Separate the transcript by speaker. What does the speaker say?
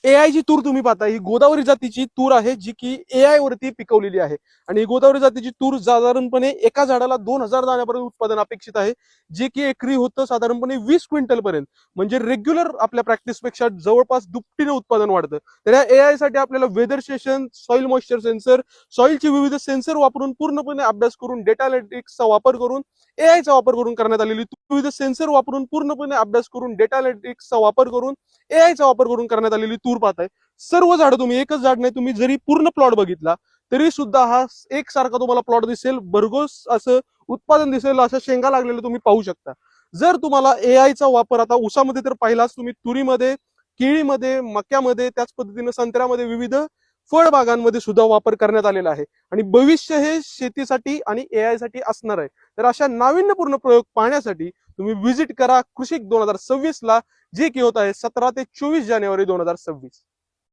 Speaker 1: AI जी तूर तुम्ही पाहता ही गोदावरी जातीची तूर आहे, जी की एआय वरती पिकवलेली आहे. आणि ही गोदावरी जातीची तूर साधारणपणे एका झाडाला 2000 दाण्यापर्यंत उत्पादन अपेक्षित आहे, जे की एकरी होतं साधारणपणे 20 क्विंटल पर्यंत. म्हणजे रेग्युलर आपल्या प्रॅक्टिसपेक्षा जवळपास दुपटीने उत्पादन वाढतं. तर या एआय साठी आपल्याला weather station, soil moisture sensor, सॉइलचे विविध सेन्सर वापरून पूर्णपणे अभ्यास करून, डेटा अनालिटिक्सचा वापर करून, एआयचा वापर करून करण्यात आलेली विविध सेन्सर वापरून पूर्णपणे अभ्यास करून, डेटा अनालिटिक्सचा वापर करून, एआयचा वापर करून करण्यात आलेली तूर पाहताय. सर्व झाडं तुम्ही एकच झाड नाही, तुम्ही जरी पूर्ण प्लॉट बघितला तरी सुद्धा हा एकसारखा तुम्हाला प्लॉट दिसेल, भरघोस असं उत्पादन दिसेल, अशा शेंगा लागलेलं तुम्ही पाहू शकता. जर तुम्हाला एआयचा वापर आता ऊसामध्ये तर पाहिलाच तुम्ही, तुरीमध्ये, केळीमध्ये, मक्यामध्ये, त्याच पद्धतीने संत्र्यामध्ये, विविध फळबागांमध्ये सुद्धा वापर करण्यात आलेला आहे. आणि भविष्य हे शेतीसाठी आणि एआय साठी असणार आहे. तर अशा नाविन्यपूर्ण प्रयोग पाहण्यासाठी तुम्ही व्हिजिट करा कृषिक 2026 ला, जे की होत आहे 17 ते 24 जानेवारी 2026.